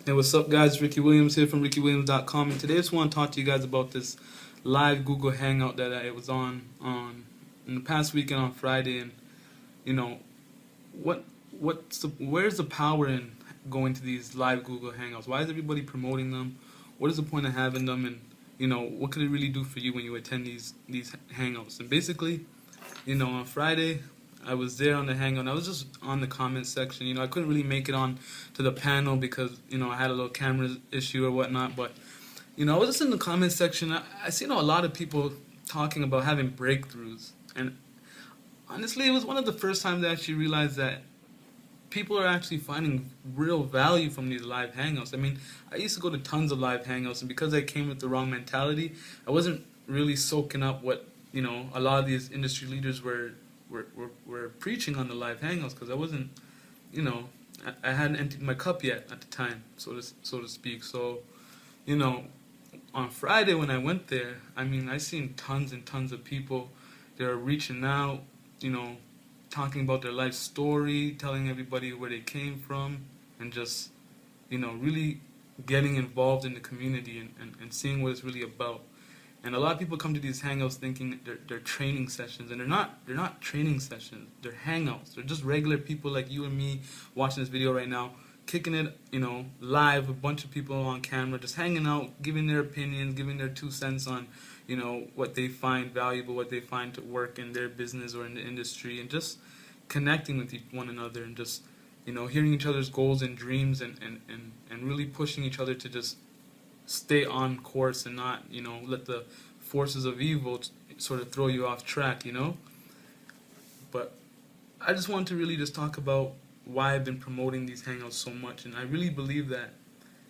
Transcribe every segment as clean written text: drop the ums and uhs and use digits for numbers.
Hey, what's up, guys? Ricky Williams here from RickyWilliams.com, and today I just want to talk to you guys about this live Google Hangout that I was on in the past weekend on Friday. And you know, where's the power in going to these live Google Hangouts? Why is everybody promoting them? What is the point of having them? And what could it really do for you when you attend these Hangouts? And basically, on Friday, I was there on the Hangout, and I was just on the comments section. I couldn't really make it on to the panel because, I had a little camera issue or whatnot. But, I was just in the comments section. I seen a lot of people talking about having breakthroughs. And honestly, it was one of the first times I actually realized that people are actually finding real value from these live Hangouts. I mean, I used to go to tons of live Hangouts, and because I came with the wrong mentality, I wasn't really soaking up what, a lot of these industry leaders were preaching on the live Hangouts, because I wasn't, I hadn't emptied my cup yet at the time, so to speak. So, on Friday when I went there, I mean, I seen tons and tons of people. They were reaching out, talking about their life story, telling everybody where they came from, and just, really getting involved in the community and seeing what it's really about. And a lot of people come to these Hangouts thinking they're training sessions, and they're not training sessions. They're Hangouts. They're just regular people like you and me watching this video right now, kicking it, live, a bunch of people on camera, just hanging out, giving their opinions, giving their 2 cents on, what they find valuable, what they find to work in their business or in the industry, and just connecting with one another, and just, hearing each other's goals and dreams, and really pushing each other to just stay on course and not, let the forces of evil sort of throw you off track, But I just want to really just talk about why I've been promoting these Hangouts so much. And I really believe that,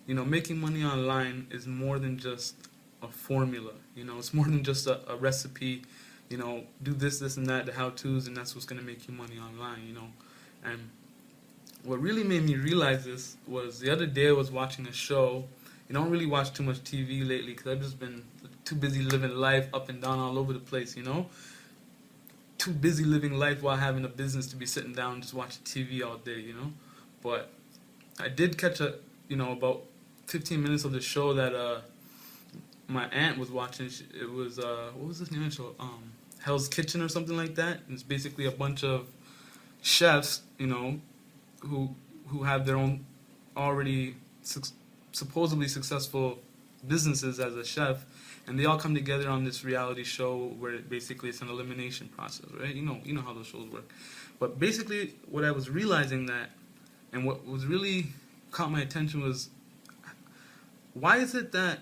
making money online is more than just a formula. It's more than just a recipe, do this, and that, the how-tos, and that's what's going to make you money online, And what really made me realize this was the other day I was watching a show. I don't really watch too much TV lately because I've just been too busy living life up and down all over the place, Too busy living life while having a business to be sitting down and just watching TV all day, But I did catch about 15 minutes of the show that my aunt was watching. It was, what was this name of the show? Hell's Kitchen or something like that. And it's basically a bunch of chefs, who have their own already supposedly successful businesses as a chef, and they all come together on this reality show where basically it's an elimination process, right? You know how those shows work. But basically, what I was realizing that, and what was really caught my attention was, why is it that,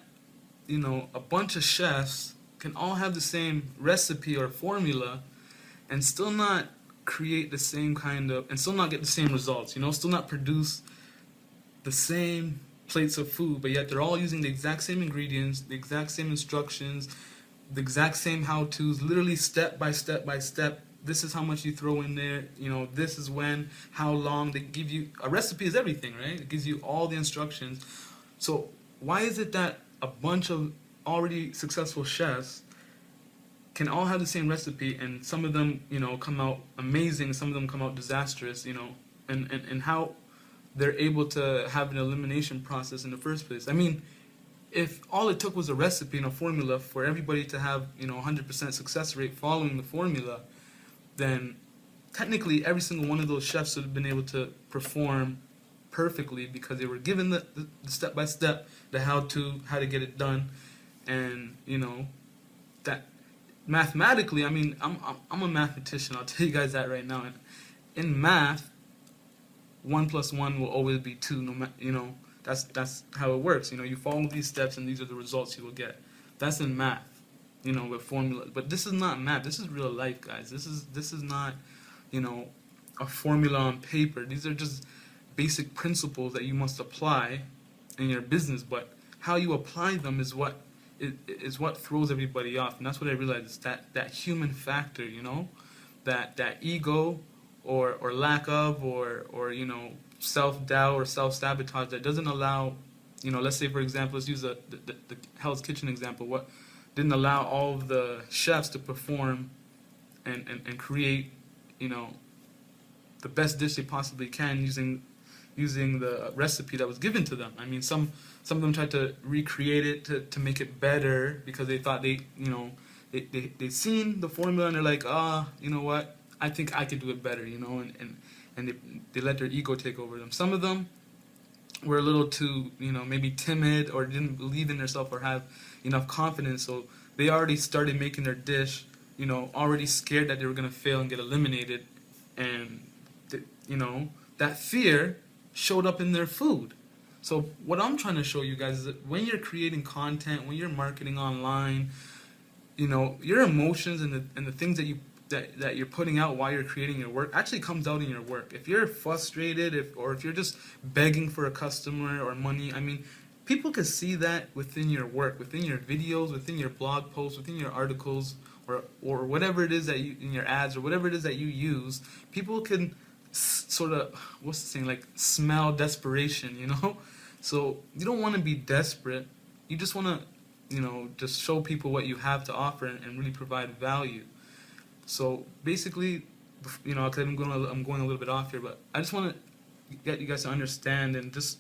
a bunch of chefs can all have the same recipe or formula and still not create the same kind of, and still not get the same results, still not produce the same plates of food, but yet they're all using the exact same ingredients, the exact same instructions, the exact same how-tos, literally step by step by step. This is how much you throw in there, this is when, how long. They give you, a recipe is everything, right? It gives you all the instructions. So why is it that a bunch of already successful chefs can all have the same recipe, and some of them, come out amazing, some of them come out disastrous, and how they're able to have an elimination process in the first place? I mean, if all it took was a recipe and a formula for everybody to have, 100% success rate following the formula, then technically every single one of those chefs would have been able to perform perfectly because they were given the step-by-step, the how to get it done. And, that mathematically, I mean, I'm a mathematician, I'll tell you guys that right now. In math, 1 + 1 will always be 2. No matter, that's how it works. You follow these steps, and these are the results you will get. That's in math, with formula. But this is not math. This is real life, guys. This is not, a formula on paper. These are just basic principles that you must apply in your business. But how you apply them is what throws everybody off, and that's what I realized. Is that human factor, that ego. Or lack of, or self-doubt or self-sabotage that doesn't allow, let's say, for example, let's use the Hell's Kitchen example. What didn't allow all of the chefs to perform and create, the best dish they possibly can using using the recipe that was given to them. I mean, some of them tried to recreate it to make it better because they thought they seen the formula and they're like, you know what, I think I could do it better, and they let their ego take over them. Some of them were a little too, maybe timid or didn't believe in themselves or have enough confidence, so they already started making their dish, already scared that they were going to fail and get eliminated, and that fear showed up in their food. So what I'm trying to show you guys is that when you're creating content, when you're marketing online, your emotions and the things that you're putting out while you're creating your work actually comes out in your work. If you're frustrated, or if you're just begging for a customer or money, I mean, people can see that within your work, within your videos, within your blog posts, within your articles, or whatever it is that you, in your ads, or whatever it is that you use. People can sort of, what's the saying, like smell desperation, So you don't want to be desperate. You just want to, just show people what you have to offer and really provide value. So basically, cause I'm going a little bit off here, but I just want to get you guys to understand and just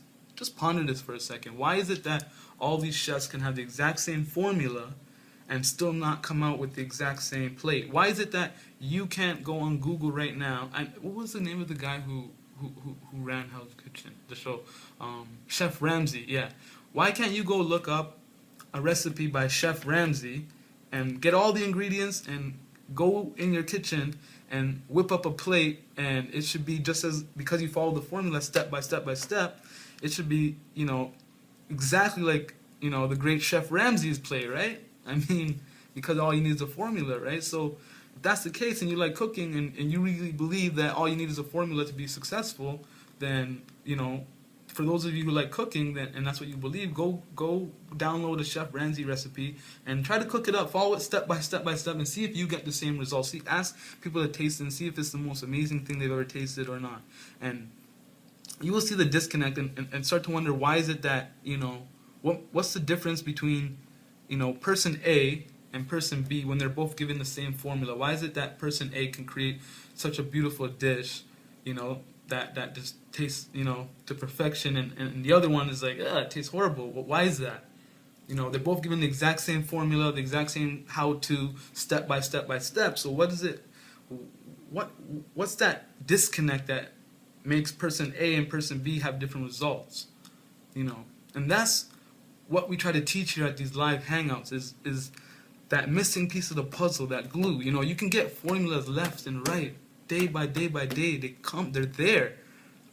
ponder this for a second. Why is it that all these chefs can have the exact same formula and still not come out with the exact same plate? Why is it that you can't go on Google right now? And what was the name of the guy who ran Hell's Kitchen, the show? Chef Ramsay, yeah. Why can't you go look up a recipe by Chef Ramsay and get all the ingredients and go in your kitchen and whip up a plate, and it should be just as, because you follow the formula step by step by step, it should be, exactly like, the great Chef Ramsay's plate, right? I mean, because all you need is a formula, right? So if that's the case and you like cooking and you really believe that all you need is a formula to be successful, then, for those of you who like cooking, then, and that's what you believe, go download a Chef Ramsay recipe and try to cook it up. Follow it step by step by step and see if you get the same results. Ask people to taste it and see if it's the most amazing thing they've ever tasted or not. And you will see the disconnect and start to wonder, why is it that, what's the difference between, person A and person B when they're both given the same formula? Why is it that person A can create such a beautiful dish, that just tastes, to perfection, and the other one is like, it tastes horrible? Well, why is that? They're both given the exact same formula, the exact same how-to, step by step by step. So what is it? What's that disconnect that makes person A and person B have different results? And that's what we try to teach here at these live hangouts is that missing piece of the puzzle, that glue. You can get formulas left and right, day by day by day. They're there.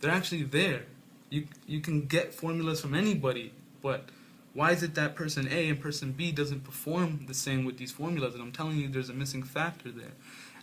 They're actually there. You can get formulas from anybody, but why is it that person A and person B doesn't perform the same with these formulas? And I'm telling you, there's a missing factor there.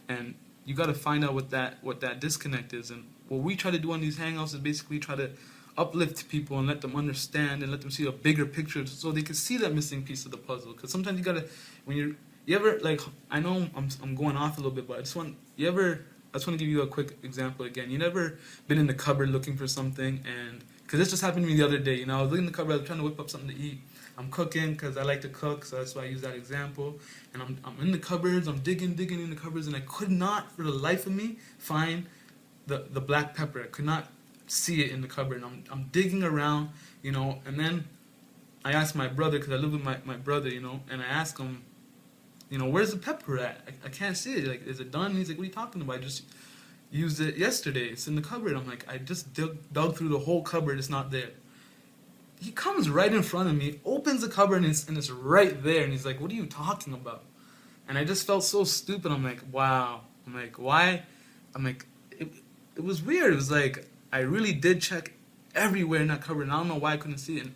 And you got to find out what that disconnect is. And what we try to do on these hangouts is basically try to uplift people and let them understand and let them see a bigger picture so they can see that missing piece of the puzzle. Because sometimes you gotta, when you ever, like, I know I'm going off a little bit, but I just want to give you a quick example again. You never been in the cupboard looking for something, and because this just happened to me the other day. I was looking in the cupboard, I was trying to whip up something to eat. I'm cooking because I like to cook, so that's why I use that example. And I'm in the cupboards, I'm digging in the cupboards, and I could not, for the life of me, find the black pepper. I could not see it in the cupboard. And I'm digging around, and then I asked my brother, because I live with my brother, and I asked him, where's the pepper at? I can't see it. Like, is it done? He's like, what are you talking about? I just used it yesterday. It's in the cupboard. I'm like, I just dug through the whole cupboard. It's not there. He comes right in front of me, opens the cupboard, and it's right there. And he's like, what are you talking about? And I just felt so stupid. I'm like, wow. I'm like, why? I'm like, it was weird. It was like, I really did check everywhere in that cupboard, and I don't know why I couldn't see it.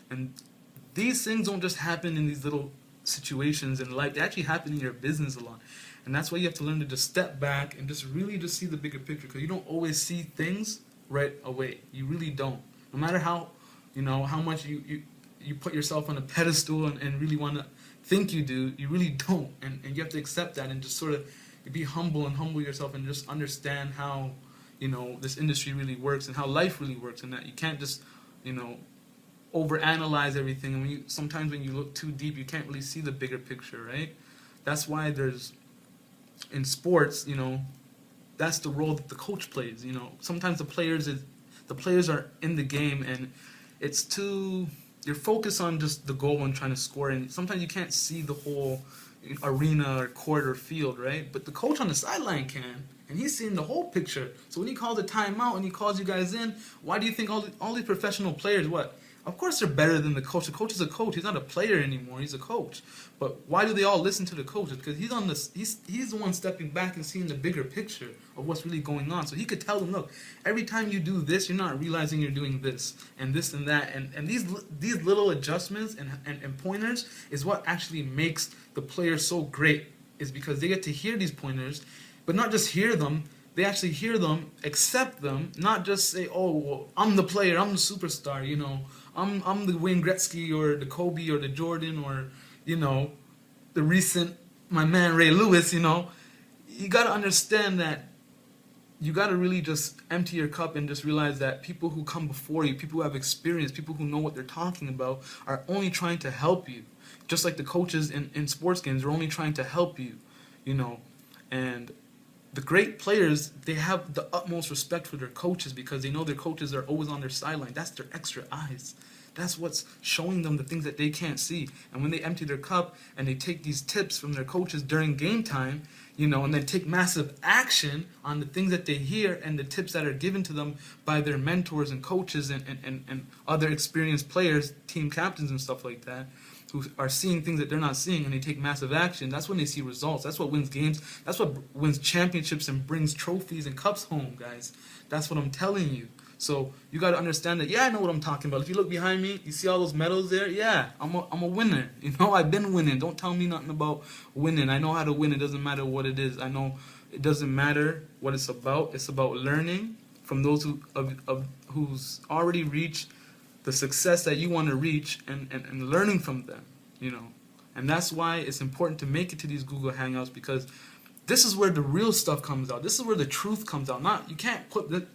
And these things don't just happen in these little situations in life. They actually happen in your business a lot. And that's why you have to learn to just step back and just really just see the bigger picture, because you don't always see things right away. You really don't. No matter how, how much you put yourself on a pedestal and really want to think you do, you really don't. And you have to accept that and just sort of be humble and humble yourself and just understand how, this industry really works and how life really works, and that you can't just, overanalyze everything. And sometimes when you look too deep, you can't really see the bigger picture, right? That's why there's, in sports, that's the role that the coach plays. Sometimes the the players are in the game, and it's too, you're focused on just the goal and trying to score, and sometimes you can't see the whole arena or court or field, right? But the coach on the sideline can, and he's seeing the whole picture. So when he calls a timeout and he calls you guys in, why do you think all these professional players, what? Of course they're better than the coach. The coach is a coach. He's not a player anymore. He's a coach. But why do they all listen to the coach? It's because he's on this. He's the one stepping back and seeing the bigger picture of what's really going on. So he could tell them, look, every time you do this, you're not realizing you're doing this and that. And these little adjustments and pointers is what actually makes the players so great. Is because they get to hear these pointers, but not just hear them. They actually hear them, accept them, not just say, "Oh, well, I'm the player, I'm the superstar," you know, I'm the Wayne Gretzky or the Kobe or the Jordan or, you know, the recent my man Ray Lewis. You know, you got to understand that you got to really just empty your cup and just realize that people who come before you, people who have experience, people who know what they're talking about, are only trying to help you. Just like the coaches in sports games are only trying to help you, you know, and the great players, they have the utmost respect for their coaches because they know their coaches are always on their sideline. That's their extra eyes. That's what's showing them the things that they can't see. And when they empty their cup and they take these tips from their coaches during game time, you know, and then take massive action on the things that they hear and the tips that are given to them by their mentors and coaches and other experienced players, team captains and stuff like that, who are seeing things that they're not seeing, and they take massive action, that's when they see results. That's what wins games. That's what wins championships and brings trophies and cups home, guys. That's what I'm telling you. So you got to understand that, yeah, I know what I'm talking about. If you look behind me, you see all those medals there? Yeah, I'm a winner. You know, I've been winning. Don't tell me nothing about winning. I know how to win. It doesn't matter what it is. I know it doesn't matter what it's about. It's about learning from those who's already reached the success that you want to reach and learning from them, you know. And that's why it's important to make it to these Google Hangouts, because this is where the real stuff comes out. This is where the truth comes out. You can't put the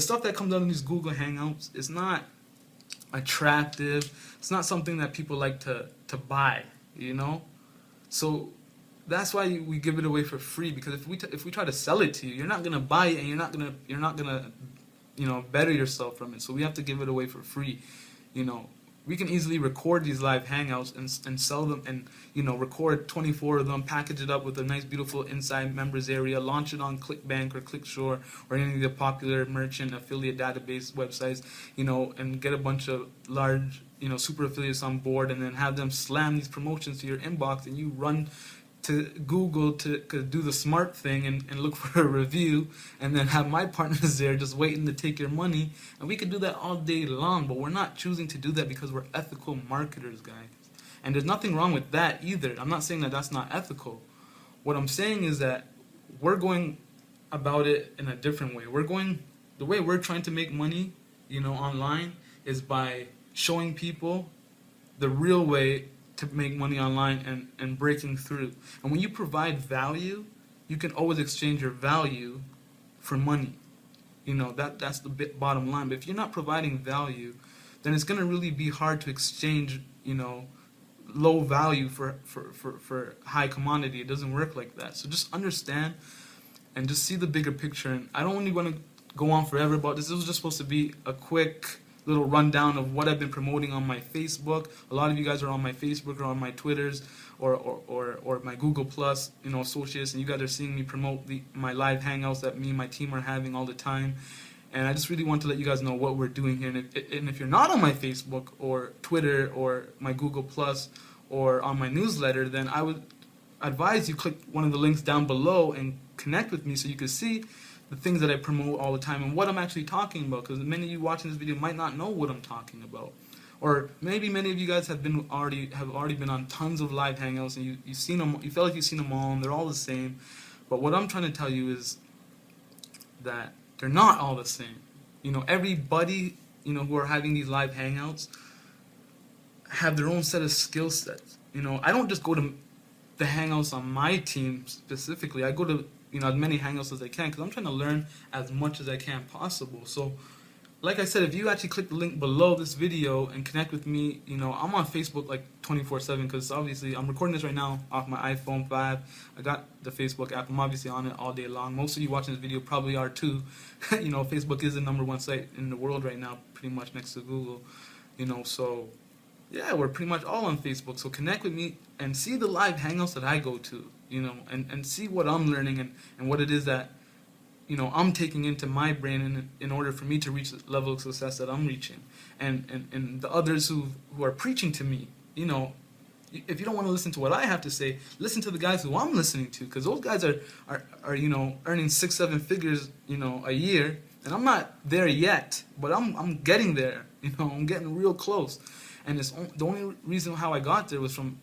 stuff that comes out in these Google Hangouts is not attractive. It's not something that people like to buy, you know. So that's why we give it away for free, because if we try to sell it to you, you're not gonna buy it, and you're not gonna you know, better yourself from it. So we have to give it away for free. You know, we can easily record these live hangouts and sell them, and, you know, record 24 of them, package it up with a nice beautiful inside members area, launch it on ClickBank or ClickShore or any of the popular merchant affiliate database websites, you know, and get a bunch of large, you know, super affiliates on board, and then have them slam these promotions to your inbox, and you run to Google to do the smart thing and look for a review, and then have my partners there just waiting to take your money. And we could do that all day long, but we're not choosing to do that because we're ethical marketers, guys. And there's nothing wrong with that either. I'm not saying that that's not ethical. What I'm saying is that we're going about it in a different way. The way we're trying to make money, you know, online, is by showing people the real way to make money online and breaking through. And when you provide value, you can always exchange your value for money. You know, that's the bottom line. But if you're not providing value, then it's going to really be hard to exchange, you know, low value for high commodity. It doesn't work like that. So just understand and just see the bigger picture. And I don't really want to go on forever about this. This was just supposed to be a quick little rundown of what I've been promoting on my Facebook. A lot of you guys are on my Facebook or on my Twitters or my Google Plus, you know, associates, and you guys are seeing me promote my live hangouts that me and my team are having all the time. And I just really want to let you guys know what we're doing here. And if you're not on my Facebook or Twitter or my Google Plus or on my newsletter, then I would advise you click one of the links down below and connect with me so you can see the things that I promote all the time and what I'm actually talking about, because many of you watching this video might not know what I'm talking about. Or maybe many of you guys have already been on tons of live hangouts, and you've seen them, you feel like you've seen them all, and they're all the same. But what I'm trying to tell you is that they're not all the same. You know, everybody, you know, who are having these live hangouts have their own set of skill sets. You know, I don't just go to the hangouts on my team specifically. I go to, you know, as many hangouts as I can, because I'm trying to learn as much as I can possible. So like I said, if you actually click the link below this video and connect with me, I'm on Facebook like 24/7 because obviously I'm recording this right now off my iPhone 5. I got the Facebook app. I'm obviously on it all day long. Most of you watching this video probably are too. Facebook is the #1 site in the world right now, pretty much next to Google. So yeah, we're pretty much all on Facebook. So connect with me and see the live hangouts that I go to, and see what I'm learning and what it is that I'm taking into my brain in order for me to reach the level of success that I'm reaching, and the others who are preaching to me. If you don't want to listen to what I have to say, listen to the guys who I'm listening to, because those guys are earning 6-7 figures a year, and I'm not there yet, but I'm getting there. I'm getting real close, and the only reason how I got there was from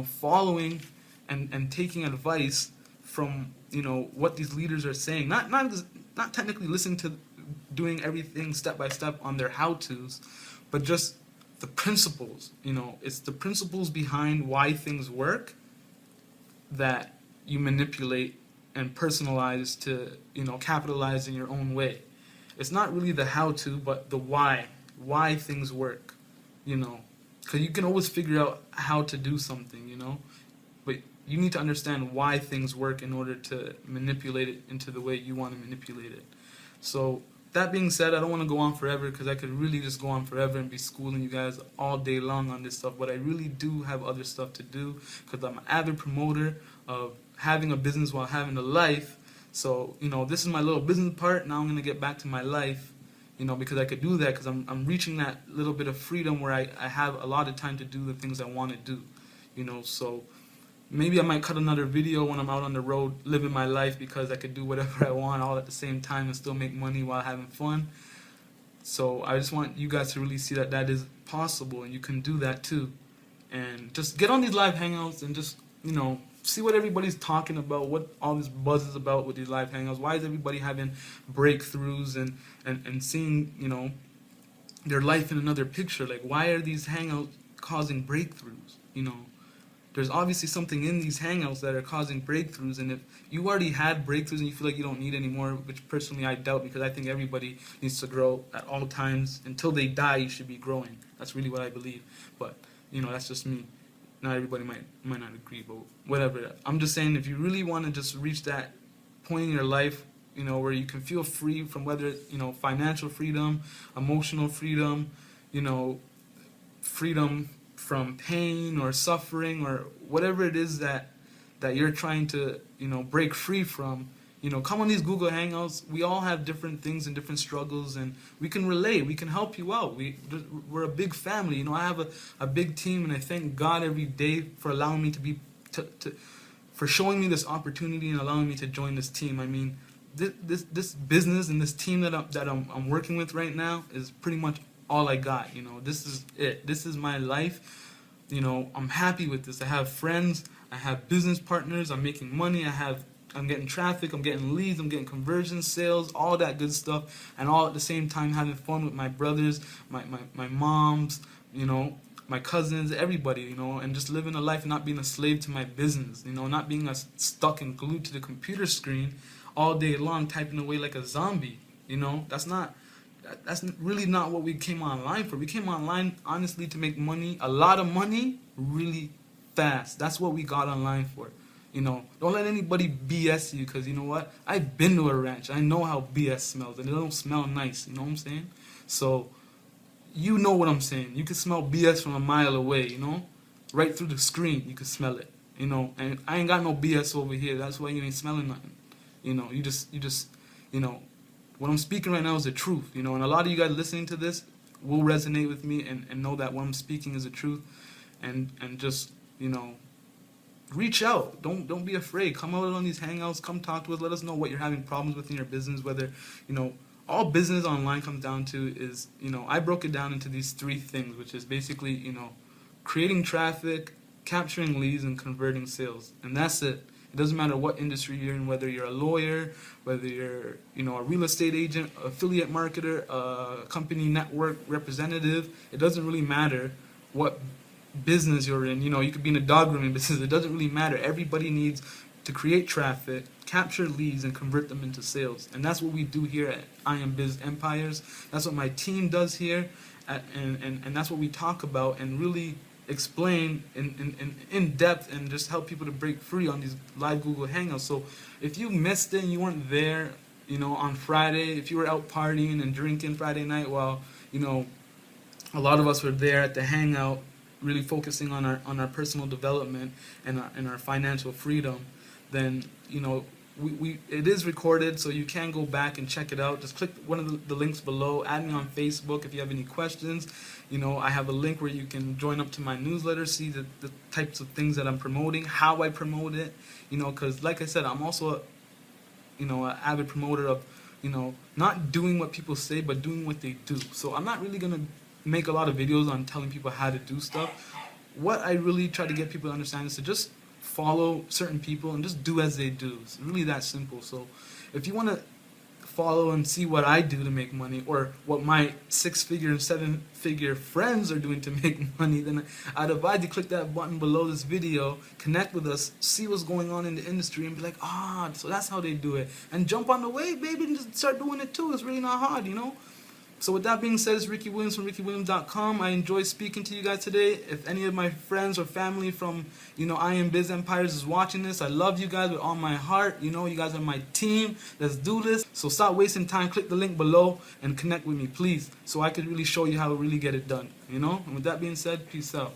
following and taking advice from what these leaders are saying, not technically listening to doing everything step by step on their how-tos, but just the principles. It's the principles behind why things work that you manipulate and personalize to capitalize in your own way. It's not really the how-to, but the why things work. Because you can always figure out how to do something, but you need to understand why things work in order to manipulate it into the way you want to manipulate it. So that being said, I don't want to go on forever because I could really just go on forever and be schooling you guys all day long on this stuff, but I really do have other stuff to do because I'm an avid promoter of having a business while having a life. So, this is my little business part. Now I'm going to get back to my life, because I could do that because I'm reaching that little bit of freedom where I have a lot of time to do the things I want to do, so maybe I might cut another video when I'm out on the road living my life because I could do whatever I want all at the same time and still make money while having fun. So I just want you guys to really see that that is possible and you can do that too. And just get on these live hangouts and just, see what everybody's talking about, what all this buzz is about with these live hangouts. Why is everybody having breakthroughs and seeing, their life in another picture? Like, why are these hangouts causing breakthroughs? There's obviously something in these hangouts that are causing breakthroughs, and if you already had breakthroughs and you feel like you don't need any more, which personally I doubt, because I think everybody needs to grow at all times. Until they die, you should be growing. That's really what I believe. But, that's just me. Not everybody might not agree, but whatever. I'm just saying, if you really want to just reach that point in your life, where you can feel free from whether, financial freedom, emotional freedom, freedom from pain or suffering or whatever it is that you're trying to break free from, come on these Google Hangouts. We all have different things and different struggles, and we can relate. We can help you out. We're a big family. I have a big team, and I thank God every day for allowing me for showing me this opportunity and allowing me to join this team. I mean, this business and this team that I'm working with right now is pretty much all I got. This is it. This is my life. I'm happy with this. I have friends. I have business partners. I'm making money. I'm getting traffic. I'm getting leads. I'm getting conversions, sales, all that good stuff, and all at the same time having fun with my brothers, my moms, my cousins, everybody, and just living a life and not being a slave to my business. Not being stuck and glued to the computer screen all day long, typing away like a zombie. That's really not what we came online for. We came online, honestly, to make money, a lot of money, really fast. That's what we got online for. Don't let anybody BS you, because you know what? I've been to a ranch. I know how BS smells, and it don't smell nice. You know what I'm saying? So, you know what I'm saying. You can smell BS from a mile away, Right through the screen, you can smell it, And I ain't got no BS over here. That's why you ain't smelling nothing. You just, what I'm speaking right now is the truth, and a lot of you guys listening to this will resonate with me and know that what I'm speaking is the truth, and just, reach out. Don't be afraid. Come out on these hangouts. Come talk to us. Let us know what you're having problems with in your business, whether, all business online comes down to is, I broke it down into these 3 things, which is basically, creating traffic, capturing leads, and converting sales, and that's it. It doesn't matter what industry you're in, whether you're a lawyer, whether you're, a real estate agent, affiliate marketer, a company network representative. It doesn't really matter what business you're in. You could be in a dog grooming business. It doesn't really matter. Everybody needs to create traffic, capture leads, and convert them into sales. And that's what we do here at IMBiz Empires. That's what my team does here, and that's what we talk about and really explain in depth and just help people to break free on these live Google Hangouts. So if you missed it and you weren't there, on Friday, if you were out partying and drinking Friday night while, a lot of us were there at the hangout, really focusing on our personal development and our financial freedom, then it is recorded, so you can go back and check it out. Just click one of the links below. Add me on Facebook if you have any questions. I have a link where you can join up to my newsletter, see the types of things that I'm promoting, how I promote it. Because like I said, I'm also an avid promoter of not doing what people say, but doing what they do. So I'm not really gonna make a lot of videos on telling people how to do stuff. What I really try to get people to understand is to just follow certain people and just do as they do. It's really that simple. So if you want to follow and see what I do to make money, or what my 6-figure and 7-figure friends are doing to make money, then I'd advise you click that button below this video, connect with us, see what's going on in the industry, and be like, so that's how they do it. And jump on the wave, baby, and just start doing it too. It's really not hard, So with that being said, it's Ricky Williams from RickyWilliams.com. I enjoyed speaking to you guys today. If any of my friends or family from, IMBiz Empires is watching this, I love you guys with all my heart. You guys are my team. Let's do this. So stop wasting time. Click the link below and connect with me, please, so I can really show you how to really get it done. And with that being said, peace out.